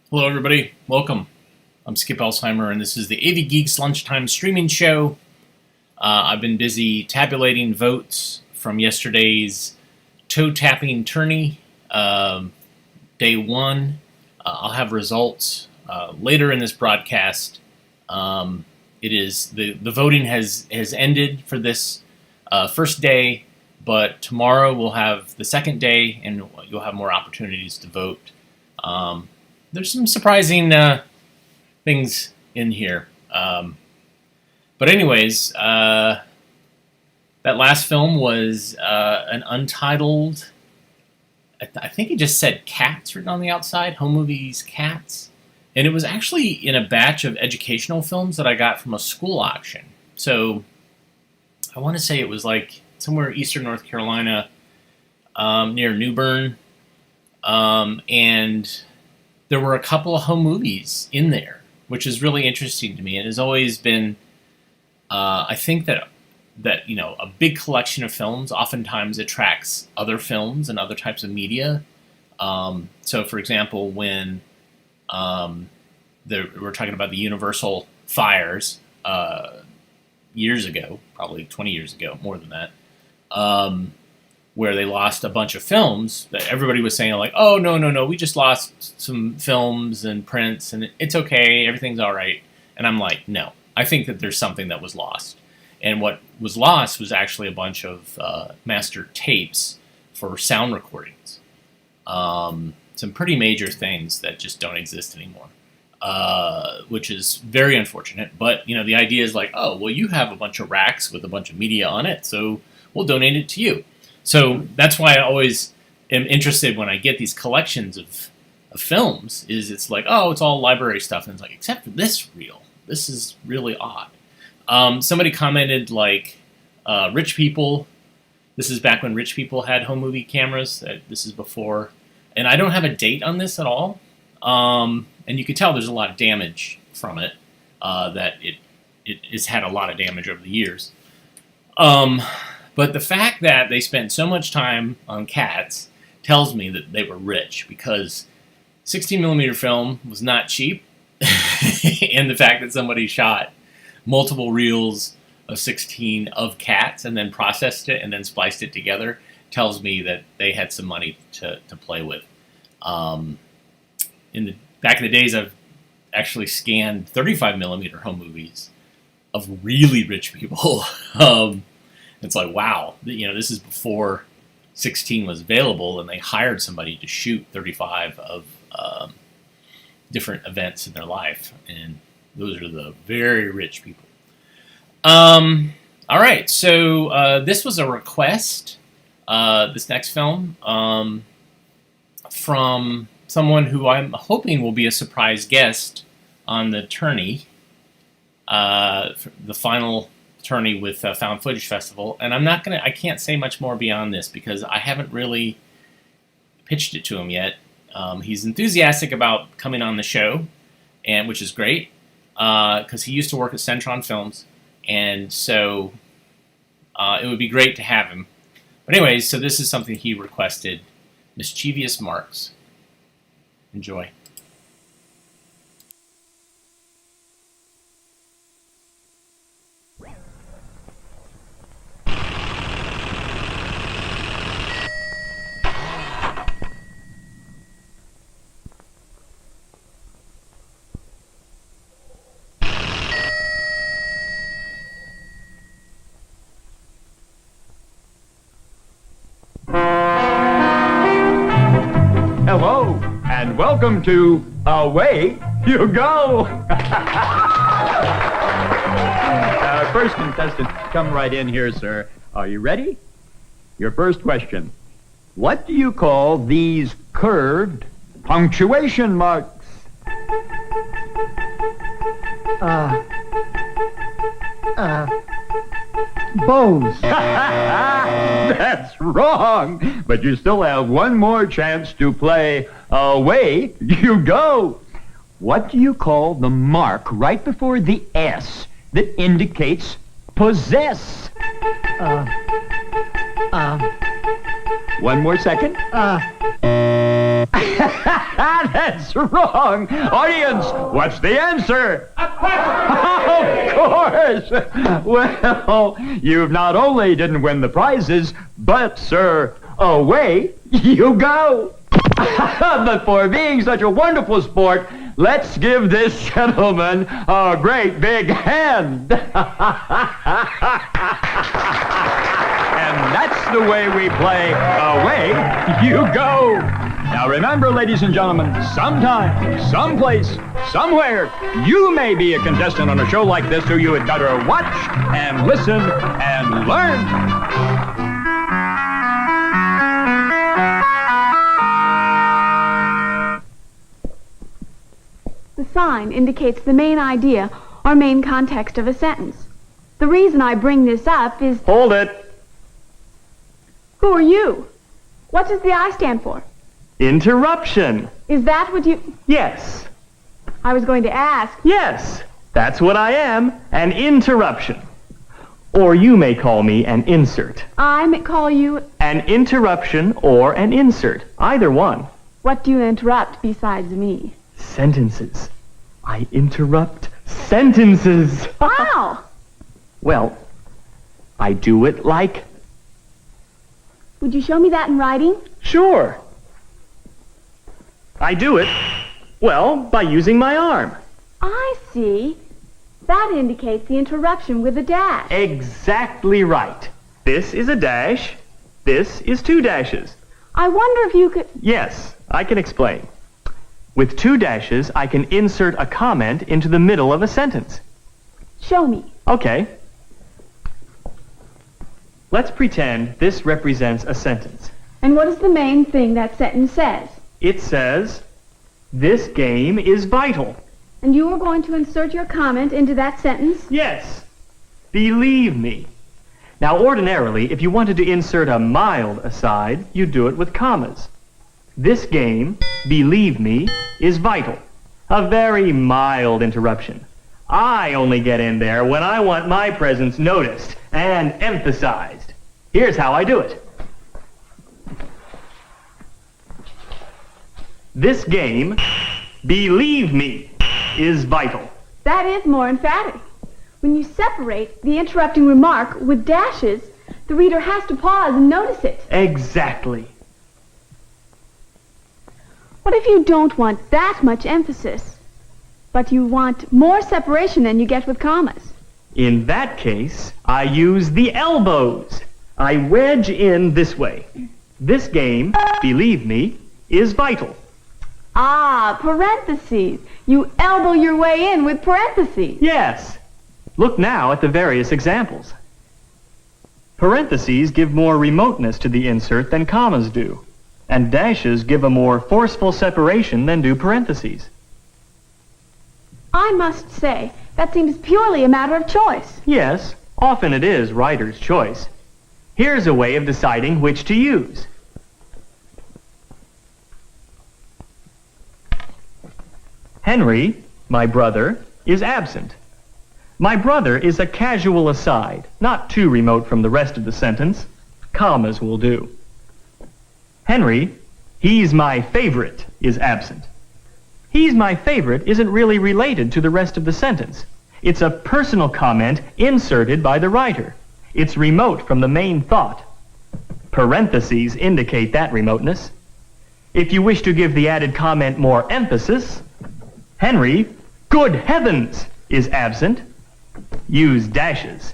Hello, everybody. Welcome. I'm Skip Alzheimer, and this is the AV Geeks Lunchtime streaming show. I've been busy tabulating votes from yesterday's Toe Tappin Tourney, day one. I'll have results later in this broadcast. It is the voting has ended for this first day, but tomorrow we'll have the second day, and you'll have more opportunities to vote. There's some surprising things in here. But anyways, that last film was an untitled, I think it just said Cats written on the outside, Home Movies Cats. And it was actually in a batch of educational films that I got from a school auction. So I want to say it was like somewhere eastern North Carolina, near New Bern. And there were a couple of home movies in there, which is really interesting to me. It has always been, I think that a big collection of films oftentimes attracts other films and other types of media. So, for example, when we're talking about the Universal fires years ago, probably 20 years ago, more than that, where they lost a bunch of films that everybody was saying like, oh, no, we just lost some films and prints and it's okay, everything's all right. And I'm like, no, I think that there's something that was lost. And what was lost was actually a bunch of master tapes for sound recordings. Some pretty major things that just don't exist anymore, which is very unfortunate. But, the idea is like, oh, well, you have a bunch of racks with a bunch of media on it, so we'll donate it to you. So that's why I always am interested when I get these collections of films, is it's like, oh, it's all library stuff. And it's like, except for this reel. This is really odd. Somebody commented like, rich people, this is back when rich people had home movie cameras. This is before. And I don't have a date on this at all. And you can tell there's a lot of damage from it, that it has had a lot of damage over the years. But the fact that they spent so much time on Cats tells me that they were rich, because 16mm film was not cheap. And the fact that somebody shot multiple reels of 16 of Cats and then processed it and then spliced it together tells me that they had some money to play with. Back in the days, I've actually scanned 35mm home movies of really rich people. It's like, wow, this is before 16 was available, and they hired somebody to shoot 35 of different events in their life, and those are the very rich people. All right, so this was a request, this next film, from someone who I'm hoping will be a surprise guest on the tourney, the final tourney with Found Footage Festival, and I can't say much more beyond this because I haven't really pitched it to him yet. He's enthusiastic about coming on the show, and which is great, because he used to work at Centron Films, and so it would be great to have him. But anyways, so this is something he requested, Mischievous Marks. Enjoy. Hello, and welcome to Away You Go! First contestant, come right in here, sir. Are you ready? Your first question. What do you call these curved punctuation marks? Bows. That's wrong, but you still have one more chance to play Away You Go. What do you call the mark right before the S that indicates possess? One more second. That's wrong. Audience, what's the answer? Of course. Well, you've not only didn't win the prizes, but, sir, away you go. But for being such a wonderful sport, let's give this gentleman a great big hand. And that's the way we play Away You Go. Now remember, ladies and gentlemen, sometime, someplace, somewhere, you may be a contestant on a show like this, so you had better watch and listen and learn. The sign indicates the main idea or main context of a sentence. The reason I bring this up is... Hold it. Who are you? What does the I stand for? Interruption. Is that what you... Yes. I was going to ask. Yes. That's what I am, an interruption. Or you may call me an insert. I may call you... An interruption or an insert. Either one. What do you interrupt besides me? Sentences. I interrupt sentences. How? Well, I do it like... Would you show me that in writing? Sure. I do it, well, by using my arm. I see. That indicates the interruption with a dash. Exactly right. This is a dash. This is two dashes. I wonder if you could... Yes, I can explain. With two dashes, I can insert a comment into the middle of a sentence. Show me. Okay. Let's pretend this represents a sentence. And what is the main thing that sentence says? It says, this game is vital. And you are going to insert your comment into that sentence? Yes. Believe me. Now, ordinarily, if you wanted to insert a mild aside, you'd do it with commas. This game, believe me, is vital. A very mild interruption. I only get in there when I want my presence noticed and emphasized. Here's how I do it. This game, believe me, is vital. That is more emphatic. When you separate the interrupting remark with dashes, the reader has to pause and notice it. Exactly. What if you don't want that much emphasis, but you want more separation than you get with commas? In that case, I use the elbows. I wedge in this way. This game, believe me, is vital. Ah, parentheses. You elbow your way in with parentheses. Yes. Look now at the various examples. Parentheses give more remoteness to the insert than commas do, and dashes give a more forceful separation than do parentheses. I must say, that seems purely a matter of choice. Yes, often it is writer's choice. Here's a way of deciding which to use. Henry, my brother, is absent. My brother is a casual aside, not too remote from the rest of the sentence. Commas will do. Henry, he's my favorite, is absent. He's my favorite isn't really related to the rest of the sentence. It's a personal comment inserted by the writer. It's remote from the main thought. Parentheses indicate that remoteness. If you wish to give the added comment more emphasis, Henry, good heavens, is absent. Use dashes.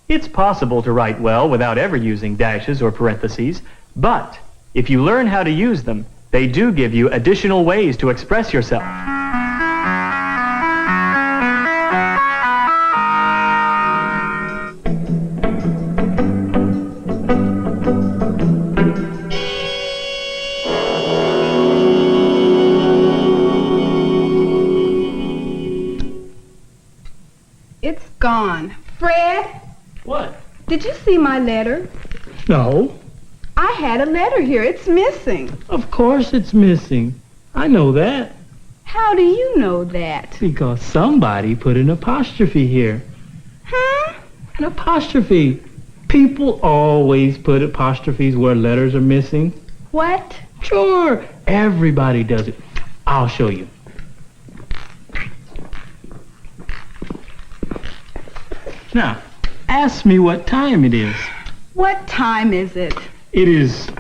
It's possible to write well without ever using dashes or parentheses, but if you learn how to use them, they do give you additional ways to express yourself. It's gone. Fred, What? did you see my letter? No, I had a letter here. It's missing. of course it's missing. I know that How do you know that? because somebody put an apostrophe here. Huh? An apostrophe. People always put apostrophes where letters are missing. What? Sure, Everybody does it. I'll show you. Now, ask me what time it is. What time is it? It is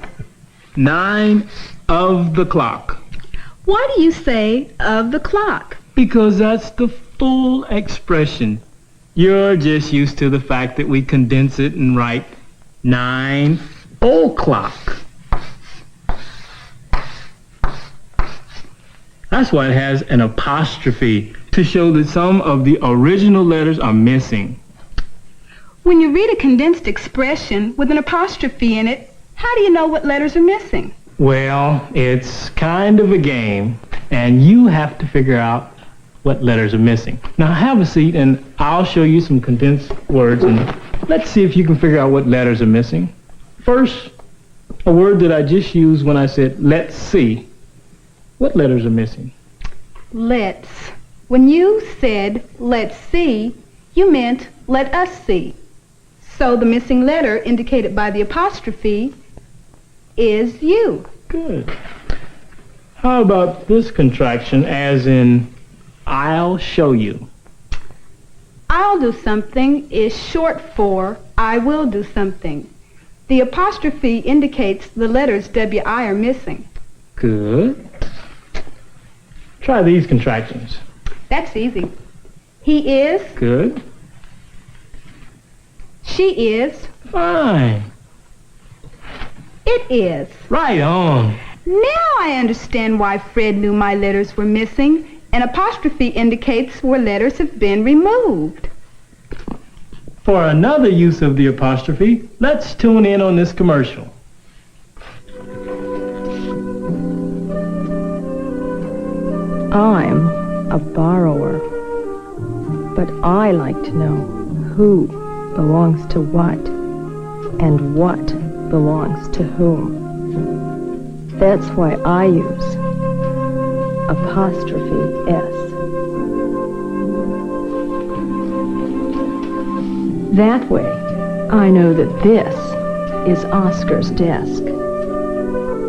9 of the clock. Why do you say of the clock? Because that's the full expression. You're just used to the fact that we condense it and write 9 o'clock. That's why it has an apostrophe, to show that some of the original letters are missing. When you read a condensed expression with an apostrophe in it, how do you know what letters are missing? Well, it's kind of a game, and you have to figure out what letters are missing. Now have a seat, and I'll show you some condensed words, and let's see if you can figure out what letters are missing. First, a word that I just used when I said, let's see. What letters are missing? Let's. When you said, let's see, you meant, let us see. So the missing letter indicated by the apostrophe is you. Good. How about this contraction, as in, I'll show you? I'll do something is short for I will do something. The apostrophe indicates the letters W-I are missing. Good. Try these contractions. That's easy. He is, Good. she is, Fine. it is. Right on. Now I understand why Fred knew my letters were missing. An apostrophe indicates where letters have been removed. For another use of the apostrophe, let's tune in on this commercial. I'm a borrower, but I like to know who belongs to what and what belongs to whom. That's why I use apostrophe S. That way, I know that this is Oscar's desk.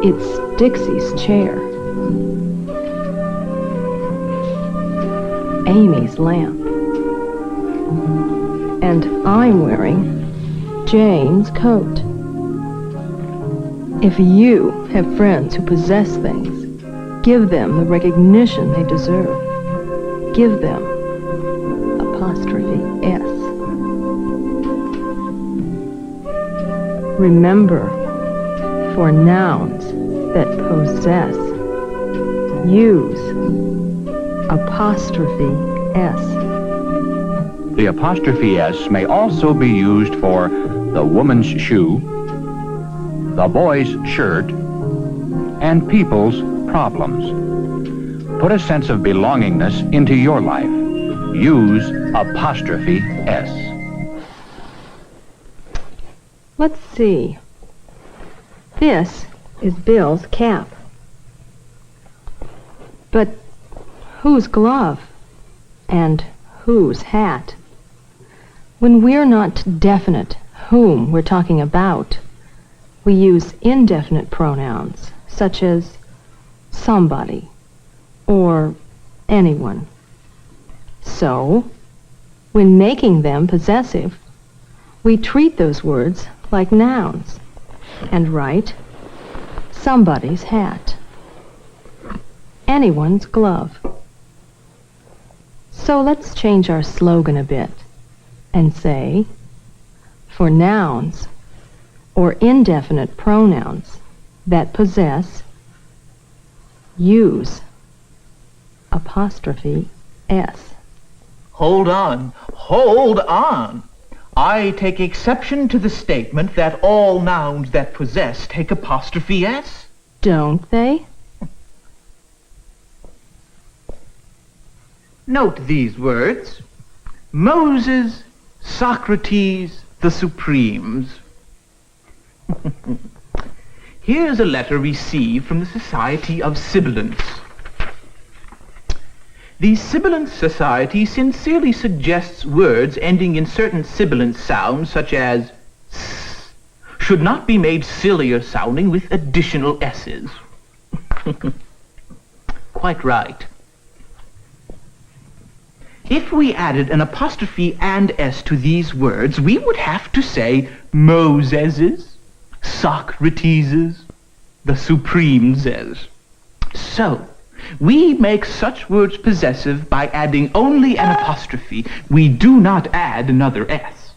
It's Dixie's chair. Amy's lamp. And I'm wearing Jane's coat. If you have friends who possess things, give them the recognition they deserve. Give them apostrophe S. Remember, for nouns that possess, use apostrophe S. The apostrophe S may also be used for the woman's shoe, the boy's shirt, and people's problems. Put a sense of belongingness into your life. Use apostrophe S. Let's see. This is Bill's cap. But whose glove? And whose hat? When we're not definite whom we're talking about, we use indefinite pronouns, such as somebody or anyone. So, when making them possessive, we treat those words like nouns and write somebody's hat, anyone's glove. So let's change our slogan a bit and say, for nouns or indefinite pronouns that possess, use apostrophe S. Hold on. I take exception to the statement that all nouns that possess take apostrophe S. Don't they? Note these words. Moses, Socrates, the Supremes. Here's a letter received from the Society of Sibilants. The Sibilant Society sincerely suggests words ending in certain sibilant sounds, such as s, should not be made sillier sounding with additional s's. Quite right. If we added an apostrophe and S to these words, we would have to say Moses's, Socrates's, the Supreme's. So, we make such words possessive by adding only an apostrophe. We do not add another S.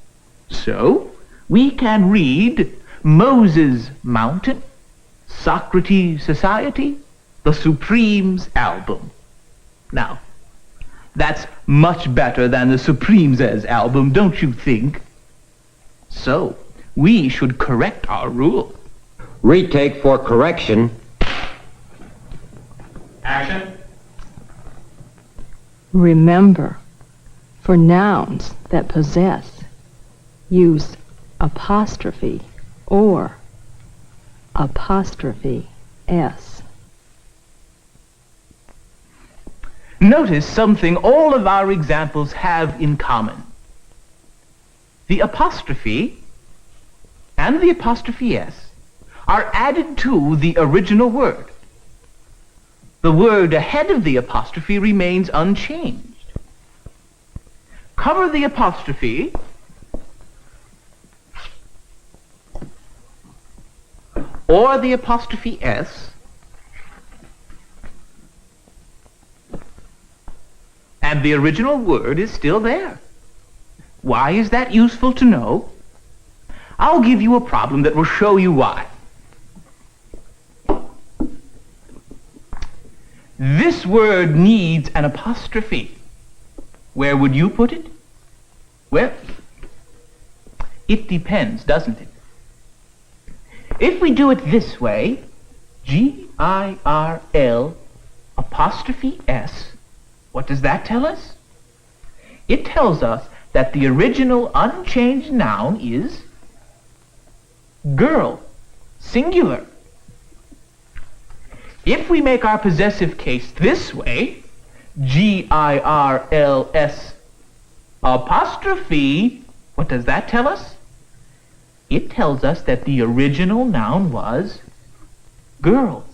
So, we can read Moses Mountain, Socrates Society, the Supreme's album. Now, that's much better than the Supreme's album, don't you think? So, we should correct our rule. Retake for correction. Action. Remember, for nouns that possess, use apostrophe or apostrophe S. Notice something all of our examples have in common. The apostrophe and the apostrophe S are added to the original word. The word ahead of the apostrophe remains unchanged. Cover the apostrophe or the apostrophe S, and the original word is still there. Why is that useful to know? I'll give you a problem that will show you why. This word needs an apostrophe. Where would you put it? Well, it depends, doesn't it? If we do it this way, G-I-R-L apostrophe S, what does that tell us? It tells us that the original unchanged noun is girl, singular. If we make our possessive case this way, G-I-R-L-S apostrophe, what does that tell us? It tells us that the original noun was girls,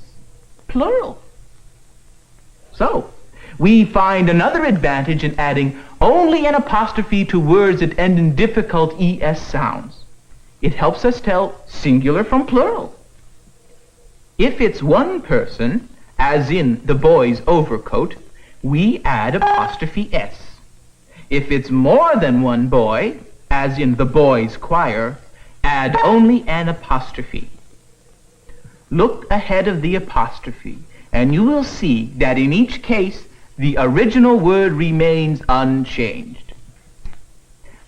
plural. So, we find another advantage in adding only an apostrophe to words that end in difficult ES sounds. It helps us tell singular from plural. If it's one person, as in the boy's overcoat, we add apostrophe S. If it's more than one boy, as in the boys' choir, add only an apostrophe. Look ahead of the apostrophe, and you will see that in each case, the original word remains unchanged.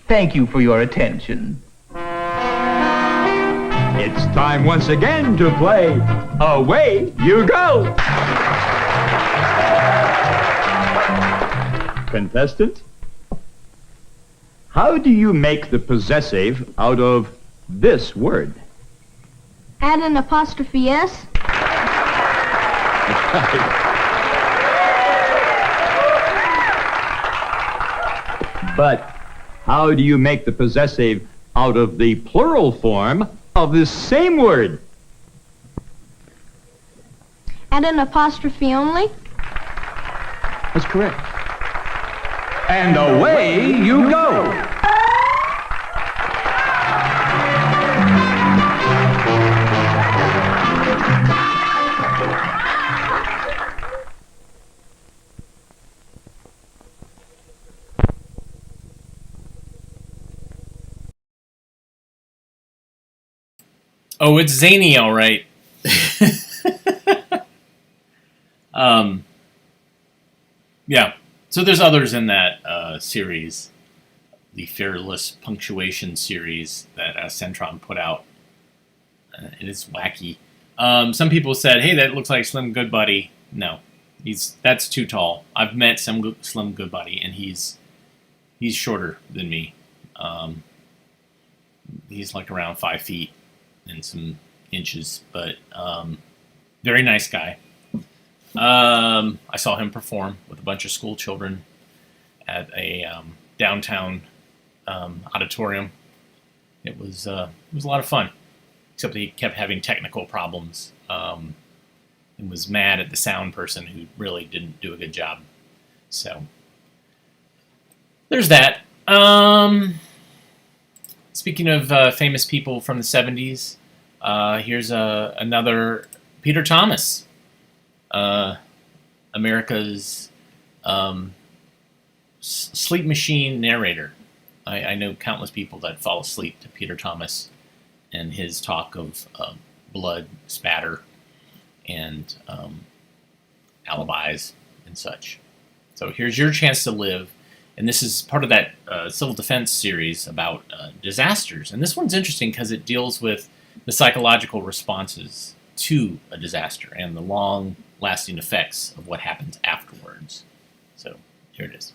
Thank you for your attention. It's time once again to play Away You Go! Contestant, how do you make the possessive out of this word? Add an apostrophe S. But how do you make the possessive out of the plural form of this same word? Add an apostrophe only. That's correct. And away you go! Oh, it's zany, all right. Yeah. So there's others in that series, the Fearless Punctuation series that Centron put out. It is wacky. Some people said, "Hey, that looks like Slim Goodbuddy." No, that's too tall. I've met Slim Goodbuddy, and he's shorter than me. He's like around 5 feet and some inches, but very nice guy. I saw him perform with a bunch of school children at a downtown auditorium. It was a lot of fun, except he kept having technical problems. and was mad at the sound person who really didn't do a good job. So there's that. Speaking of famous people from the 70s, here's another Peter Thomas, America's sleep machine narrator. I know countless people that fall asleep to Peter Thomas and his talk of blood spatter and alibis and such. So here's your chance to live. And this is part of that civil defense series about disasters. And this one's interesting because it deals with the psychological responses to a disaster and the long-lasting effects of what happens afterwards. So here it is.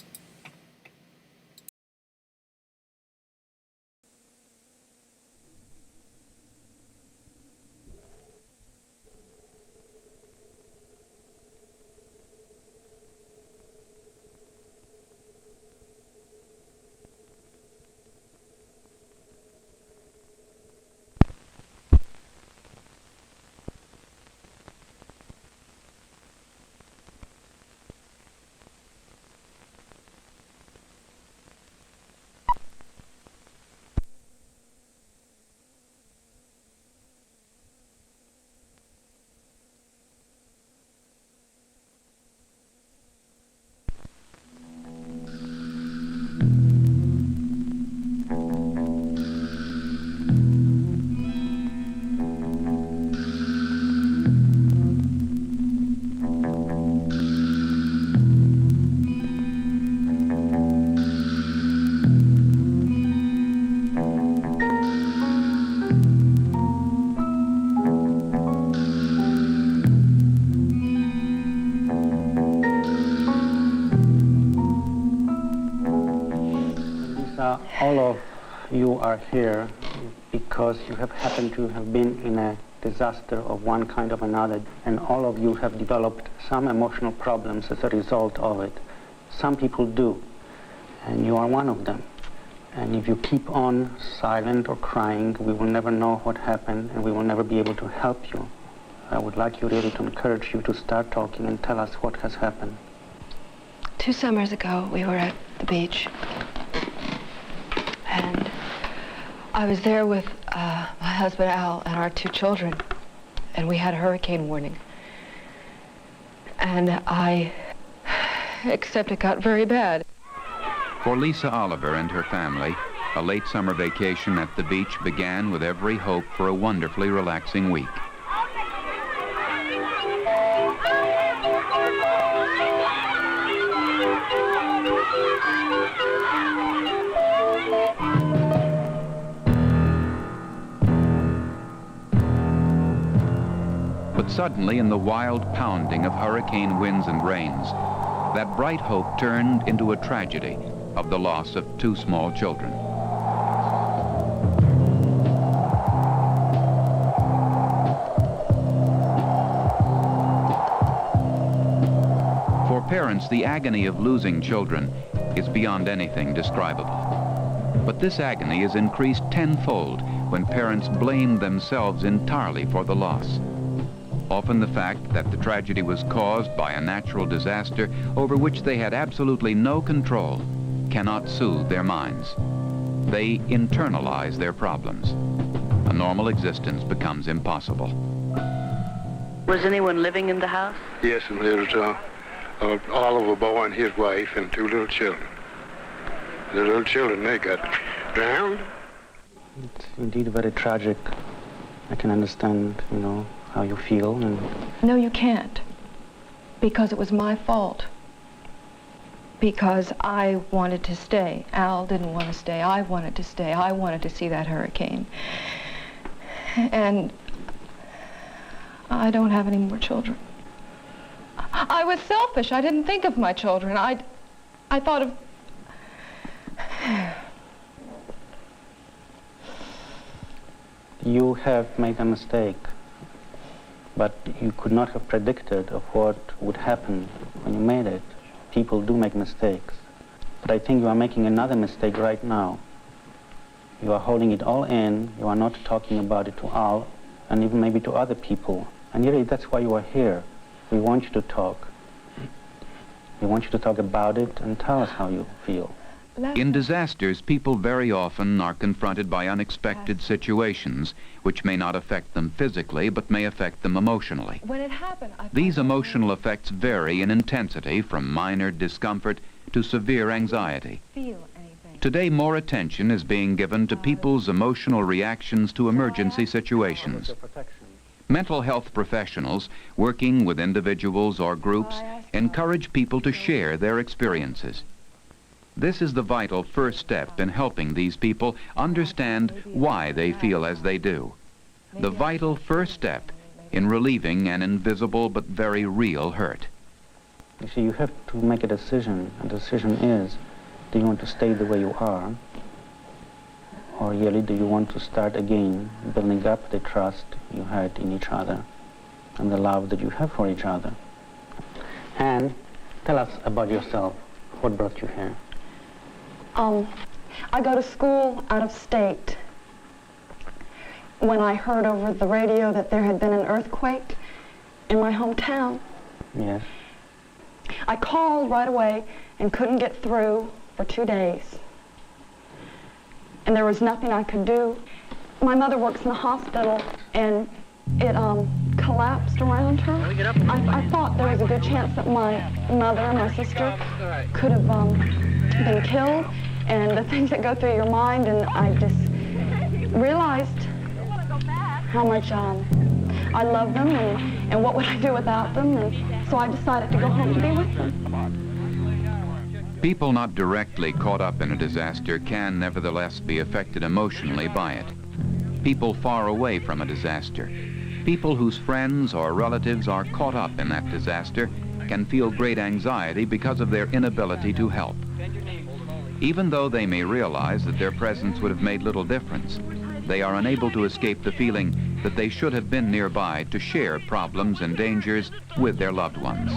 All of you are here because you have happened to have been in a disaster of one kind or another, and all of you have developed some emotional problems as a result of it. Some people do, and you are one of them. And if you keep on silent or crying, we will never know what happened, and we will never be able to help you. I would like you really to encourage you to start talking and tell us what has happened. 2 summers ago, we were at the beach. And I was there with my husband, Al, and our 2 children. And we had a hurricane warning. And except it got very bad. For Lisa Oliver and her family, a late summer vacation at the beach began with every hope for a wonderfully relaxing week. But suddenly, in the wild pounding of hurricane winds and rains, that bright hope turned into a tragedy of the loss of 2 small children. For parents, the agony of losing children is beyond anything describable. But this agony is increased tenfold when parents blame themselves entirely for the loss. Often the fact that the tragedy was caused by a natural disaster over which they had absolutely no control cannot soothe their minds. They internalize their problems. A normal existence becomes impossible. Was anyone living in the house? Yes, and there was Oliver boy and his wife and 2 little children. The little children, they got drowned. It's indeed very tragic. I can understand, how you feel. And No, you can't. Because it was my fault. Because I wanted to stay. Al didn't want to stay. I wanted to stay. I wanted to see that hurricane. And I don't have any more children. I was selfish. I didn't think of my children. I thought of... You have made a mistake, but you could not have predicted of what would happen when you made it. People do make mistakes. But I think you are making another mistake right now. You are holding it all in. You are not talking about it to Al, and even maybe to other people. And really, that's why you are here. We want you to talk. We want you to talk about it and tell us how you feel. In disasters, people very often are confronted by unexpected situations which may not affect them physically, but may affect them emotionally. When it happened, These emotional effects vary in intensity from minor discomfort to severe anxiety. Today, more attention is being given to people's emotional reactions to emergency situations. Mental health professionals working with individuals or groups encourage people to share their experiences. This is the vital first step in helping these people understand why they feel as they do. The vital first step in relieving an invisible but very real hurt. You see, you have to make a decision. And the decision is, do you want to stay the way you are? Or really, do you want to start again, building up the trust you had in each other and the love that you have for each other? And tell us about yourself. What brought you here? I go to school out of state. When I heard over the radio that there had been an earthquake in my hometown, Yes. I called right away and couldn't get through for 2 days. And there was nothing I could do. My mother works in the hospital, and it collapsed around her. I thought there was a good chance that my mother and my sister could have been killed, and the things that go through your mind, and I just realized how much I love them, and what would I do without them, and so I decided to go home to be with them. People not directly caught up in a disaster can nevertheless be affected emotionally by it. People far away from a disaster, people whose friends or relatives are caught up in that disaster, can feel great anxiety because of their inability to help. Even though they may realize that their presence would have made little difference, they are unable to escape the feeling that they should have been nearby to share problems and dangers with their loved ones.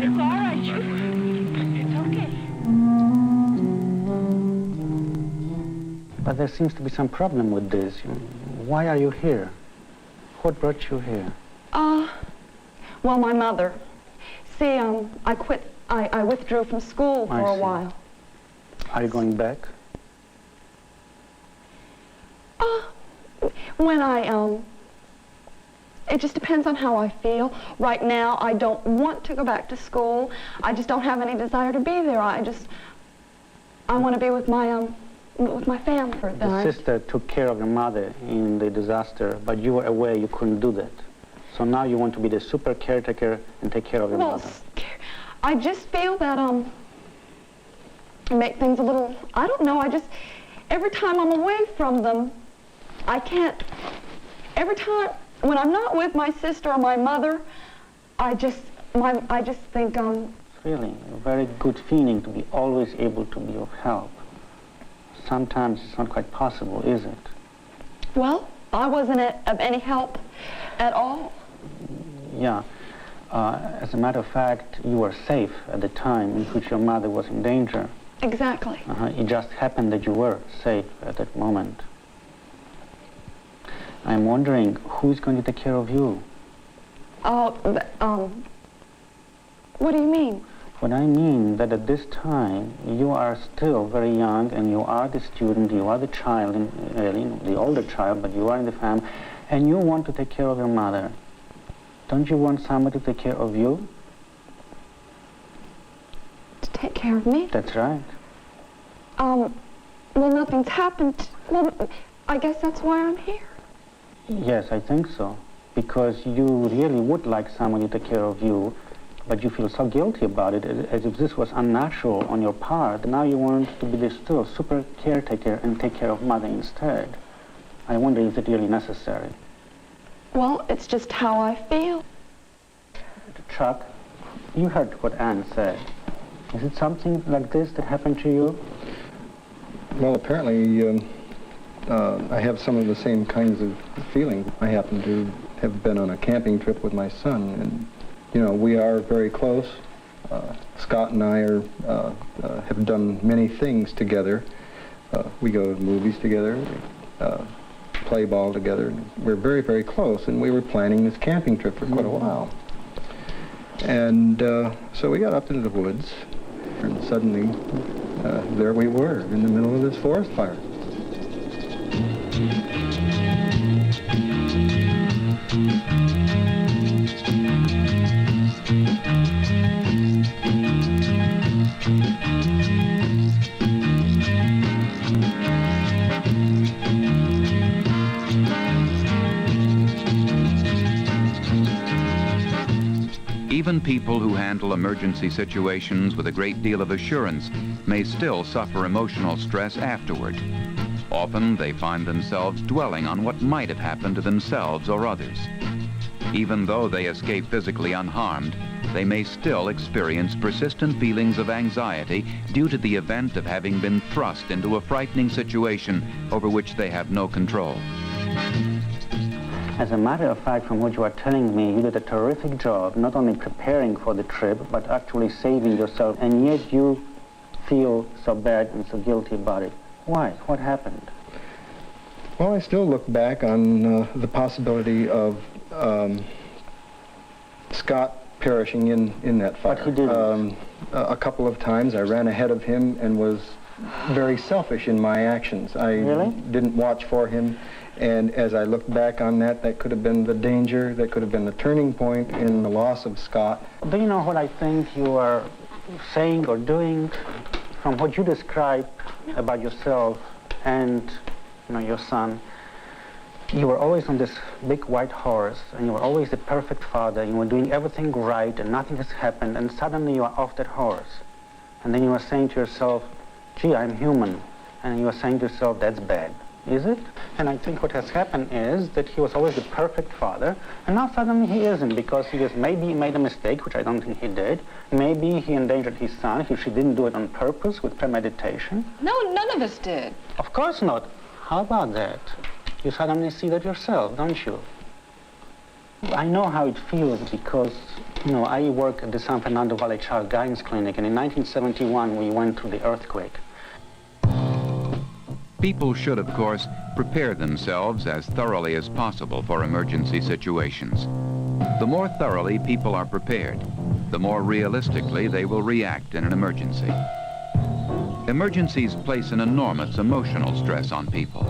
It's all right, Jude. It's okay. But there seems to be some problem with this. Why are you here? What brought you here? Well, my mother. See, I withdrew from school for a while. Are you going back? When it just depends on how I feel. Right now, I don't want to go back to school. I just don't have any desire to be there. I want to be with my family. The sister took care of your mother in the disaster, but you were away, you couldn't do that. So now you want to be the super caretaker and take care of your mother. I just feel that, make things a little, I don't know, every time I'm away from them, I can't, every time, when I'm not with my sister or my mother, I just think, It's really a very good feeling to be always able to be of help. Sometimes it's not quite possible, is it? well, I wasn't of any help at all. Yeah. As a matter of fact, you were safe at the time in which your mother was in danger. Exactly. It just happened that you were safe at that moment. I'm wondering, who's going to take care of you? What do you mean? What I mean that at this time, you are still very young, and you are the student, you are the child, really, the older child, but you are in the family, and you want to take care of your mother. Don't you want somebody to take care of you? To take care of me? That's right. Well, nothing's happened. Well, I guess that's why I'm here. Yes, I think so. Because you really would like somebody to take care of you, but you feel so guilty about it, as if this was unnatural on your part. Now you want to be the still super caretaker and take care of mother instead. I wonder if it's really necessary. Well, it's just how I feel. Chuck, you heard what Anne said. Is it something like this that happened to you? Well, apparently, I have some of the same kinds of feeling. I happen to have been on a camping trip with my son, and, you know, we are very close. Scott and I have done many things together. We go to movies together. play ball together. We're very, very close, and we were planning this camping trip for quite a while. And so we got up into the woods, and suddenly there we were in the middle of this forest fire. Even people who handle emergency situations with a great deal of assurance may still suffer emotional stress afterward. Often they find themselves dwelling on what might have happened to themselves or others. Even though they escape physically unharmed, they may still experience persistent feelings of anxiety due to the event of having been thrust into a frightening situation over which they have no control. As a matter of fact, from what you are telling me, you did a terrific job, not only preparing for the trip, but actually saving yourself, and yet you feel so bad and so guilty about it. Why? What happened? Well, I still look back on the possibility of Scott perishing in that fire. But he didn't. A couple of times I ran ahead of him and was very selfish in my actions. I didn't watch for him. And as I look back on that, that could have been the danger, that could have been the turning point in the loss of Scott. Do you know what I think you are saying or doing? From what you describe about yourself and your son, you were always on this big white horse, and you were always the perfect father. You were doing everything right, and nothing has happened, and suddenly you are off that horse. And then you are saying to yourself, gee, I'm human. And you are saying to yourself, that's bad. Is it? And I think what has happened is that he was always the perfect father, and now suddenly he isn't, because maybe he made a mistake, which I don't think he did. Maybe he endangered his son if she didn't do it on purpose with premeditation. No, none of us did. Of course not. How about that? You suddenly see that yourself, don't you? I know how it feels because, I work at the San Fernando Valley Child Guidance Clinic, and in 1971 we went through the earthquake. People should, of course, prepare themselves as thoroughly as possible for emergency situations. The more thoroughly people are prepared, the more realistically they will react in an emergency. Emergencies place an enormous emotional stress on people.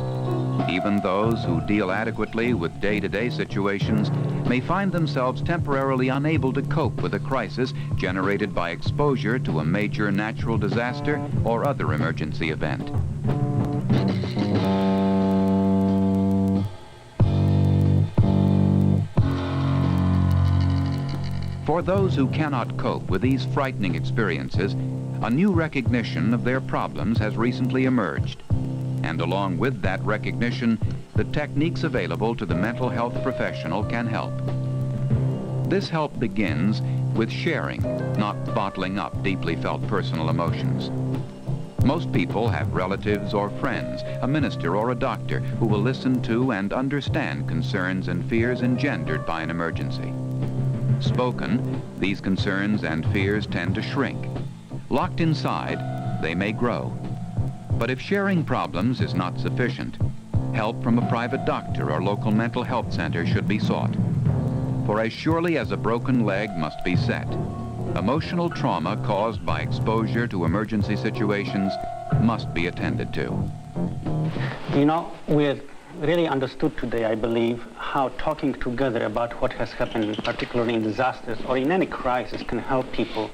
Even those who deal adequately with day-to-day situations may find themselves temporarily unable to cope with a crisis generated by exposure to a major natural disaster or other emergency event. For those who cannot cope with these frightening experiences, a new recognition of their problems has recently emerged. And along with that recognition, the techniques available to the mental health professional can help. This help begins with sharing, not bottling up deeply felt personal emotions. Most people have relatives or friends, a minister or a doctor who will listen to and understand concerns and fears engendered by an emergency. Spoken, these concerns and fears tend to shrink. Locked inside, they may grow. But if sharing problems is not sufficient, help from a private doctor or local mental health center should be sought. For as surely as a broken leg must be set, emotional trauma caused by exposure to emergency situations must be attended to. We have really understood today, I believe, how talking together about what has happened, particularly in disasters or in any crisis, can help people.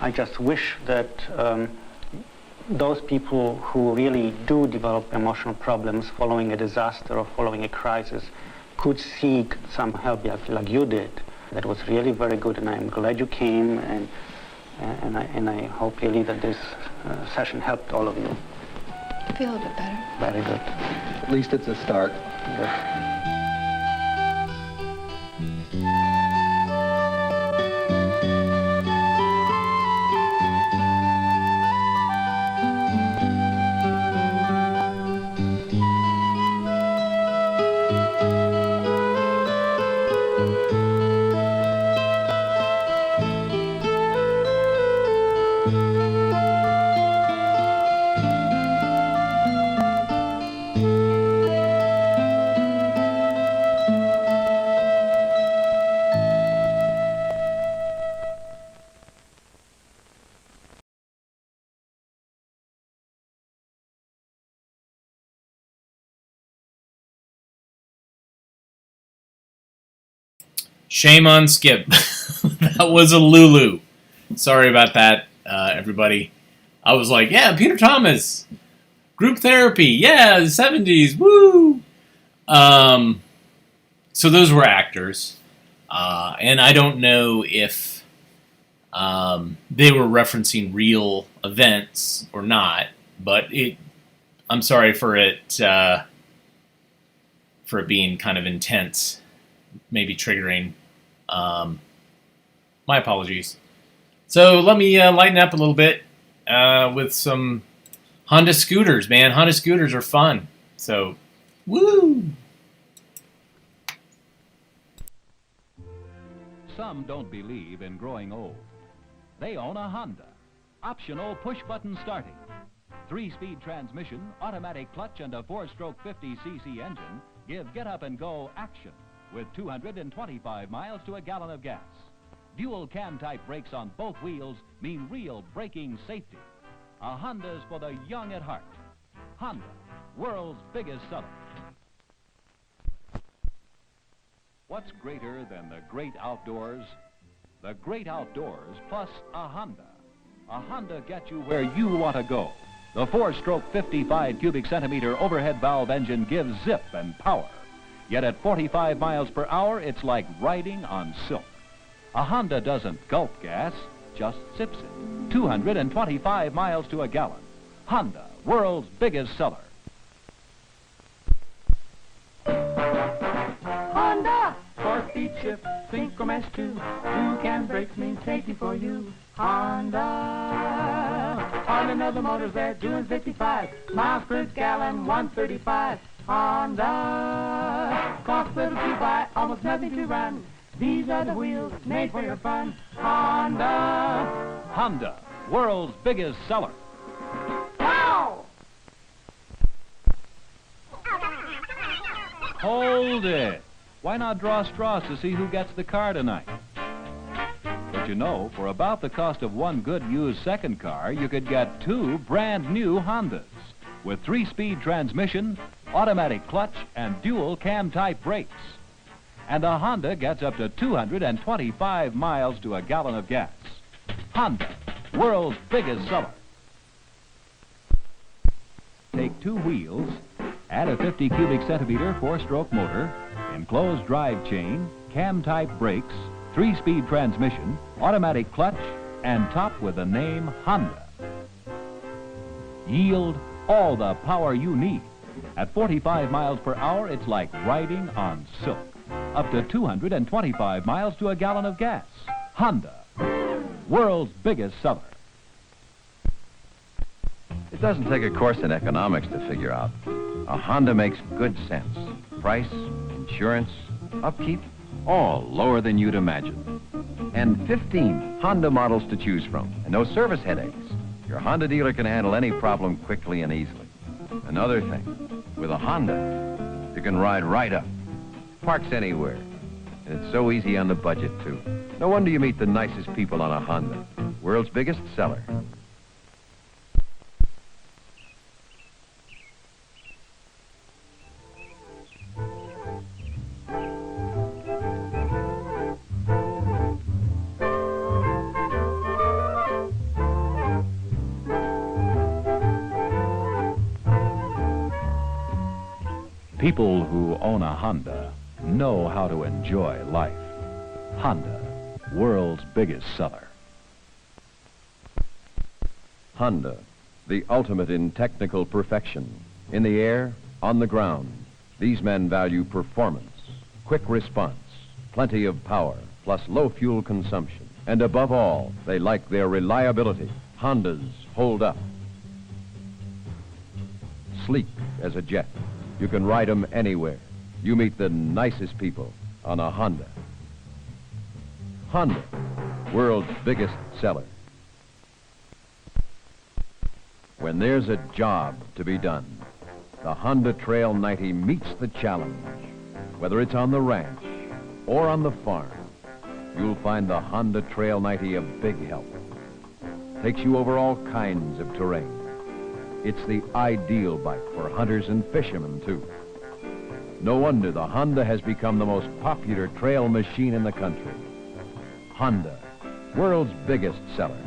I just wish that those people who really do develop emotional problems following a disaster or following a crisis could seek some help like you did. That was really very good, and I'm glad you came, and I hope really that this session helped all of you. I feel a little bit better. Very good. At least it's a start. Good. Shame on Skip. That was a Lulu. Sorry about that, everybody. I was like, yeah, Peter Thomas. Group therapy. Yeah, the 70s. Woo! So those were actors. And I don't know if they were referencing real events or not, but I'm sorry for it being kind of intense, maybe triggering. My apologies. So let me lighten up a little bit with some Honda scooters, man. Honda scooters are fun. So, woo! Some don't believe in growing old. They own a Honda. Optional push-button starting. 3-speed transmission, automatic clutch, and a 4-stroke 50cc engine give get-up-and-go action with 225 miles to a gallon of gas. Dual cam-type brakes on both wheels mean real braking safety. A Honda's for the young at heart. Honda, world's biggest seller. What's greater than the great outdoors? The great outdoors plus a Honda. A Honda gets you where you want to go. The 4-stroke 55 cubic centimeter overhead valve engine gives zip and power. Yet at 45 miles per hour, it's like riding on silk. A Honda doesn't gulp gas, just sips it. 225 miles to a gallon. Honda, world's biggest seller. Honda! 4-speed shift, synchromesh 2. You can brakes mean safety for you. Honda! On another motor's there doing 55 miles per gallon, 135. Honda! Cost little to buy, almost nothing to run. These are the wheels made for your fun. Honda! Honda, world's biggest seller. Wow! Hold it. Why not draw straws to see who gets the car tonight? But you know, for about the cost of one good used second car, you could get 2 brand new Hondas with 3-speed transmission, automatic clutch, and dual cam-type brakes. And a Honda gets up to 225 miles to a gallon of gas. Honda, world's biggest seller. Take 2 wheels, add a 50 cubic centimeter 4-stroke motor, enclosed drive chain, cam-type brakes, 3-speed transmission, automatic clutch, and top with the name Honda. Yield all the power you need. At 45 miles per hour, it's like riding on silk. Up to 225 miles to a gallon of gas. Honda, world's biggest seller. It doesn't take a course in economics to figure out. A Honda makes good sense. Price, insurance, upkeep, all lower than you'd imagine. And 15 Honda models to choose from, and no service headaches. Your Honda dealer can handle any problem quickly and easily. Another thing, with a Honda, you can ride right up. Parks anywhere. And it's so easy on the budget, too. No wonder you meet the nicest people on a Honda. World's biggest seller. People who own a Honda know how to enjoy life. Honda, world's biggest seller. Honda, the ultimate in technical perfection. In the air, on the ground, these men value performance, quick response, plenty of power, plus low fuel consumption. And above all, they like their reliability. Hondas hold up. Sleek as a jet. You can ride them anywhere. You meet the nicest people on a Honda. Honda, world's biggest seller. When there's a job to be done, the Honda Trail 90 meets the challenge. Whether it's on the ranch or on the farm, you'll find the Honda Trail 90 a big help. Takes you over all kinds of terrain. It's the ideal bike for hunters and fishermen, too. No wonder the Honda has become the most popular trail machine in the country. Honda, world's biggest seller.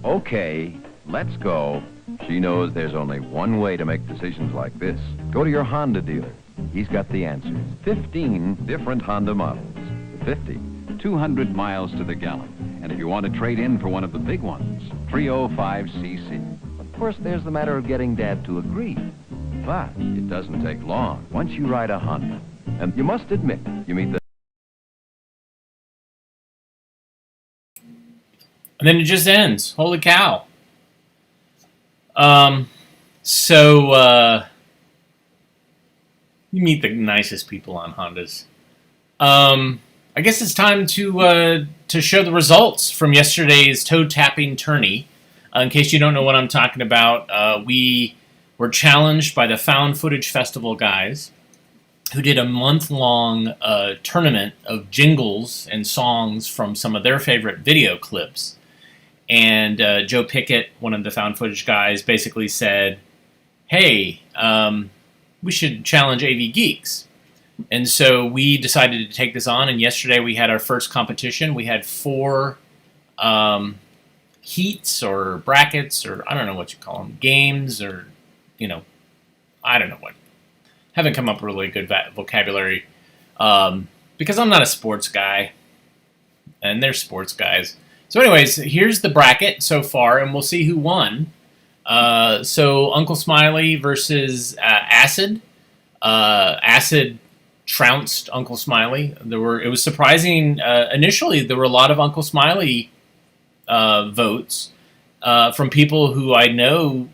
Okay, let's go. She knows there's only one way to make decisions like this. Go to your Honda dealer. He's got the answers. 15 different Honda models. 50, 200 miles to the gallon. And if you want to trade in for one of the big ones, 305cc. Of course, there's the matter of getting Dad to agree. But it doesn't take long once you ride a Honda. And you must admit, you meet the... And then it just ends. Holy cow. You meet the nicest people on Hondas. I guess it's time to show the results from yesterday's Toe Tappin Tourney. In case you don't know what I'm talking about, we were challenged by the Found Footage Festival guys, who did a month-long tournament of jingles and songs from some of their favorite video clips. And Joe Pickett, one of the Found Footage guys, basically said, hey, we should challenge AV Geeks. And so we decided to take this on, and yesterday we had our first competition. We had 4 heats or brackets, or I don't know what you call them, games, or, I don't know what. Haven't come up with really good vocabulary because I'm not a sports guy, and they're sports guys. So anyways, here's the bracket so far, and we'll see who won. So Uncle Smiley versus Acid. Acid trounced Uncle Smiley. It was surprising. Initially, there were a lot of Uncle Smiley votes from people who I know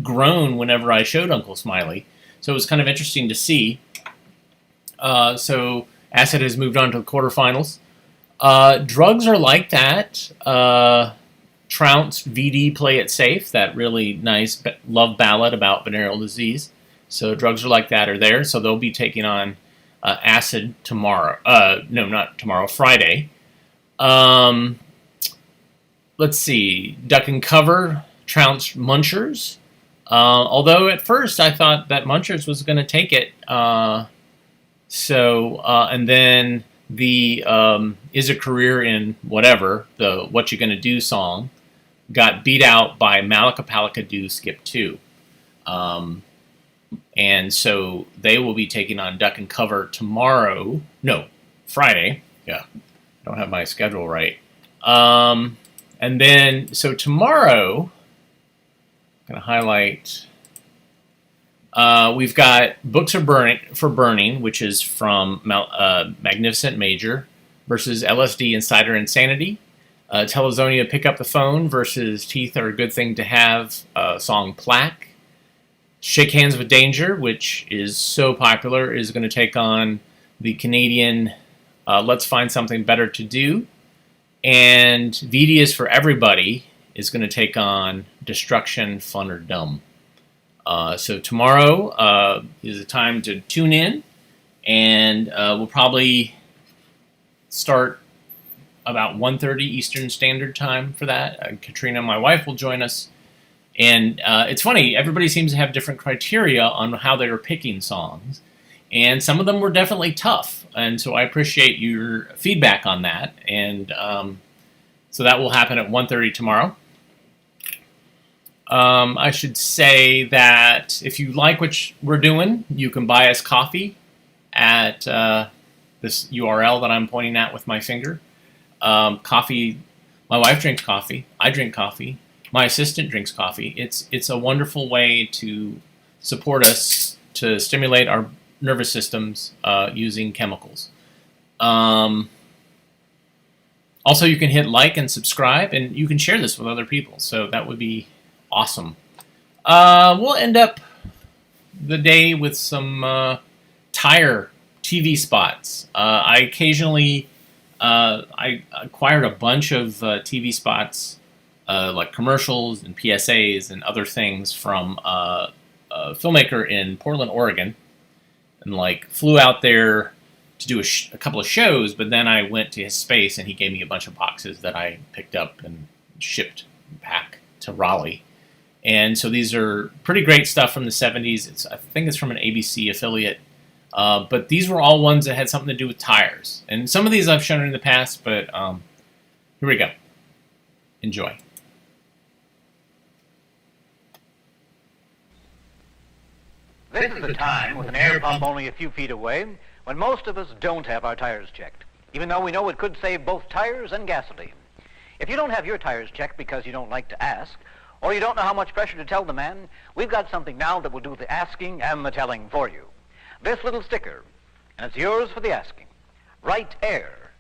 groan whenever I showed Uncle Smiley. So it was kind of interesting to see. So Acid has moved on to the quarterfinals. Drugs Are Like That. Trounced VD Play It Safe, that really nice love ballad about venereal disease. So Drugs Are Like That are there. So they'll be taking on Acid tomorrow. No, not tomorrow, Friday. Let's see. Duck and Cover, trounced Munchers. Although at first I thought that Munchers was going to take it. And then the Is a Career in Whatever, the What You Gonna Do song, got beat out by Malika Palika Do Skip 2. And so they will be taking on Duck and Cover tomorrow. No, Friday. Yeah, don't have my schedule right. And then, so tomorrow, I'm going to highlight, we've got Books for Burning, which is from Magnificent Major, versus LSD and Cider Insanity. Telezonia Pick Up the Phone versus Teeth Are a Good Thing to Have, song Plaque. Shake Hands with Danger, which is so popular, is going to take on the Canadian Let's Find Something Better to Do. And VD is for Everybody is going to take on Destruction, Fun or Dumb. So tomorrow is the time to tune in, and we'll probably start about 1:30 Eastern Standard Time for that. Katrina, my wife, will join us. And it's funny, everybody seems to have different criteria on how they are picking songs. And some of them were definitely tough. And so I appreciate your feedback on that. And so that will happen at 1:30 tomorrow. I should say that if you like what we're doing, you can buy us coffee at this URL that I'm pointing at with my finger. Coffee, my wife drinks coffee, I drink coffee, my assistant drinks coffee. It's a wonderful way to support us, to stimulate our nervous systems using chemicals. Also, you can hit like and subscribe, and you can share this with other people, so that would be awesome. We'll end up the day with some tire TV spots. I occasionally I acquired a bunch of TV spots, like commercials and PSAs and other things from a filmmaker in Portland, Oregon, and like flew out there to do a couple of shows, but then I went to his space and he gave me a bunch of boxes that I picked up and shipped back to Raleigh. And so these are pretty great stuff from the 70s. I think it's from an ABC affiliate. But these were all ones that had something to do with tires. And some of these I've shown in the past, but here we go. Enjoy. This is the time, with an air pump only a few feet away, when most of us don't have our tires checked, even though we know it could save both tires and gasoline. If you don't have your tires checked because you don't like to ask, or you don't know how much pressure to tell the man, we've got something now that will do the asking and the telling for you. This little sticker, and it's yours for the asking. Right Air,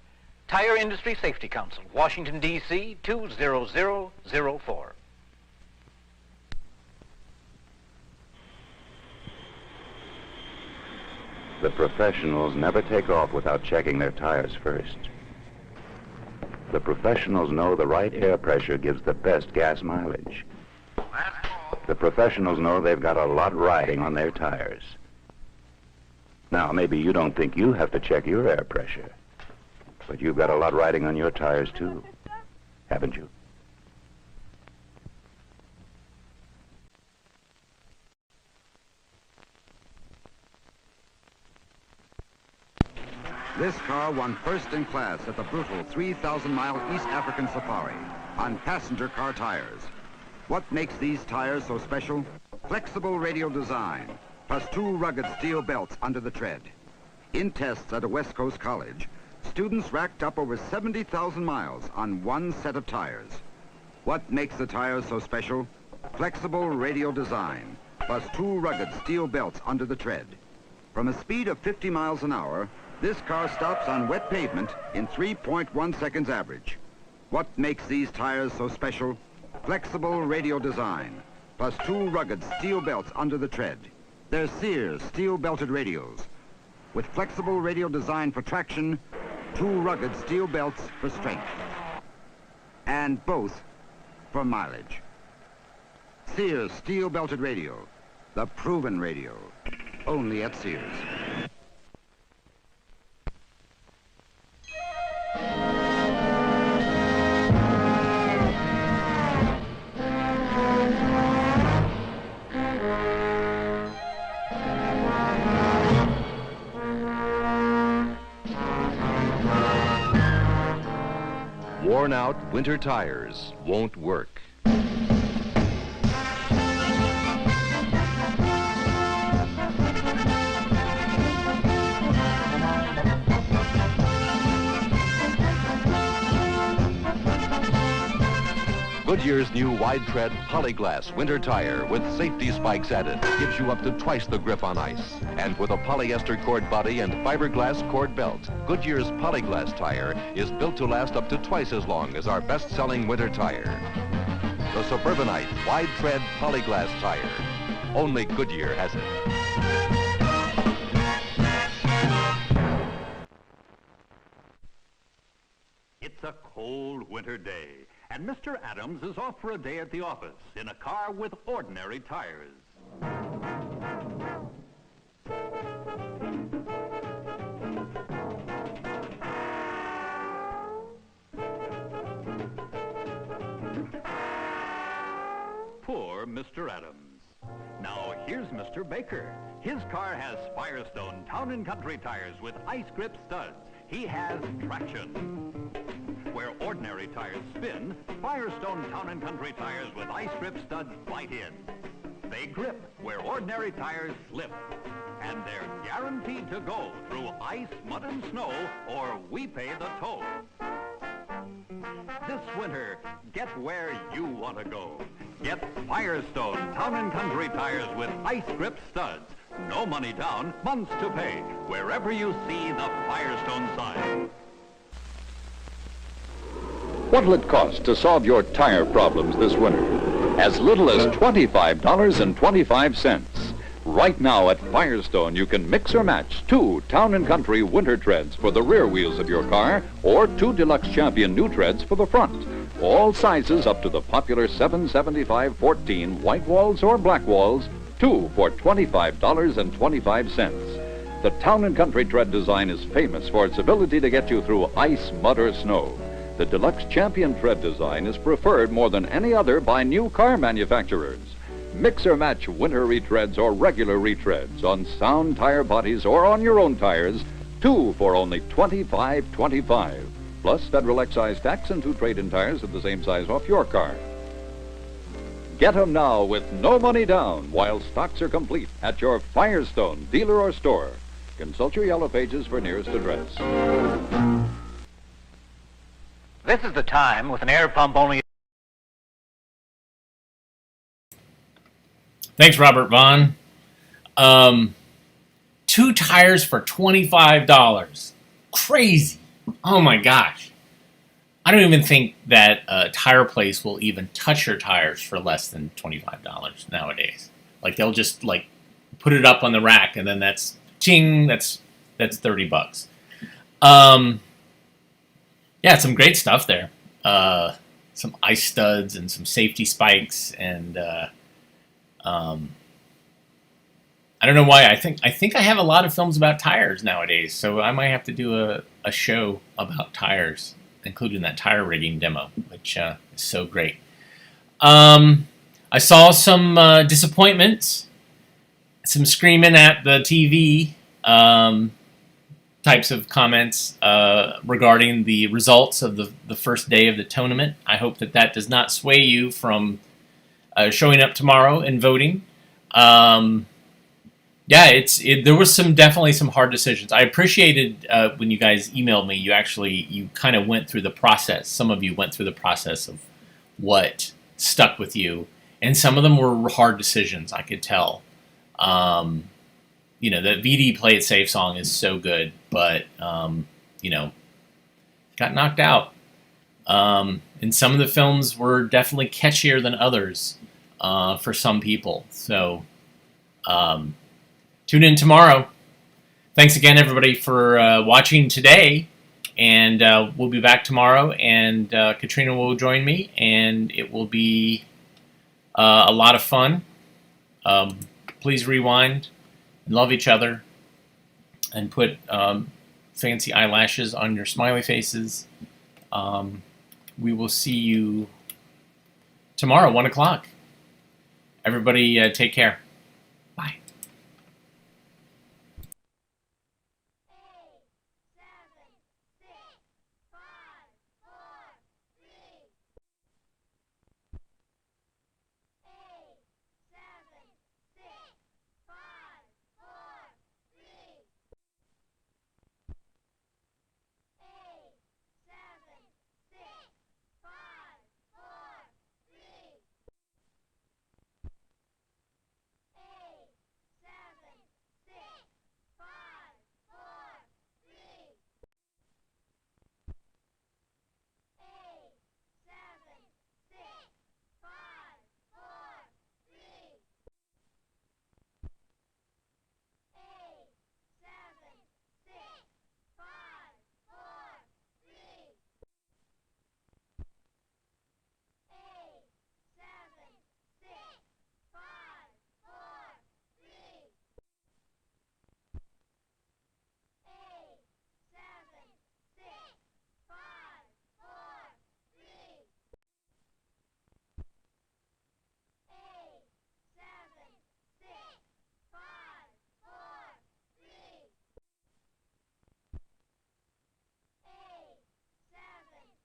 Tire Industry Safety Council, Washington, D.C., 20004. The professionals never take off without checking their tires first. The professionals know the right air pressure gives the best gas mileage. The professionals know they've got a lot riding on their tires. Now, maybe you don't think you have to check your air pressure, but you've got a lot riding on your tires too, haven't you? This car won first in class at the brutal 3,000-mile East African safari on passenger car tires. What makes these tires so special? Flexible radial design, plus 2 rugged steel belts under the tread. In tests at a West Coast college, students racked up over 70,000 miles on one set of tires. What makes the tires so special? Flexible radial design, plus 2 rugged steel belts under the tread. From a speed of 50 miles an hour, this car stops on wet pavement in 3.1 seconds average. What makes these tires so special? Flexible radial design, plus 2 rugged steel belts under the tread. They're Sears steel-belted radials, with flexible radial design for traction, 2 rugged steel belts for strength, and both for mileage. Sears steel-belted radial, the proven radial, only at Sears. Worn-out winter tires won't work. Goodyear's new wide-tread polyglass winter tire with safety spikes added gives you up to twice the grip on ice. And with a polyester cord body and fiberglass cord belt, Goodyear's polyglass tire is built to last up to twice as long as our best-selling winter tire. The Suburbanite wide-tread polyglass tire. Only Goodyear has it. It's a cold winter day, and Mr. Adams is off for a day at the office in a car with ordinary tires. Poor Mr. Adams. Now here's Mr. Baker. His car has Firestone Town & Country tires with ice grip studs. He has traction. Where ordinary tires spin, Firestone Town & Country tires with ice grip studs bite in. They grip where ordinary tires slip. And they're guaranteed to go through ice, mud, and snow, or we pay the toll. This winter, get where you want to go. Get Firestone Town & Country tires with ice grip studs. No money down, months to pay, wherever you see the Firestone sign. What'll it cost to solve your tire problems this winter? As little as $25.25. Right now at Firestone, you can mix or match 2 Town & Country winter treads for the rear wheels of your car or 2 Deluxe Champion new treads for the front. All sizes up to the popular 775/14 white walls or black walls, 2 for $25.25. The Town & Country tread design is famous for its ability to get you through ice, mud, or snow. The Deluxe Champion tread design is preferred more than any other by new car manufacturers. Mix or match winter retreads or regular retreads on sound tire bodies or on your own tires, 2 for only $25.25. Plus federal excise tax and 2 trade-in tires of the same size off your car. Get them now with no money down while stocks are complete at your Firestone dealer or store. Consult your yellow pages for nearest address. This is the time with an air pump only. Thanks, Robert Vaughn. 2 tires for $25. Crazy. Oh my gosh. I don't even think that a tire place will even touch your tires for less than $25 nowadays. Like they'll just like put it up on the rack and then that's ching, that's $30. Yeah, some great stuff there. Some ice studs and some safety spikes and I don't know why. I think I have a lot of films about tires nowadays, so I might have to do a show about tires, including that tire rigging demo, which is so great. I saw some disappointments, some screaming at the TV types of comments regarding the results of the first day of the tournament. I hope that does not sway you from showing up tomorrow and voting. Yeah, there was definitely some hard decisions. I appreciated when you guys emailed me. You kind of went through the process. Some of you went through the process of what stuck with you, and some of them were hard decisions. I could tell. The VD Play It Safe song is so good, but got knocked out. And some of the films were definitely catchier than others for some people. So. Tune in tomorrow. Thanks again, everybody, for watching today. And we'll be back tomorrow, and Katrina will join me, and it will be a lot of fun. Please rewind and love each other and put fancy eyelashes on your smiley faces. We will see you tomorrow, 1 o'clock. Everybody take care.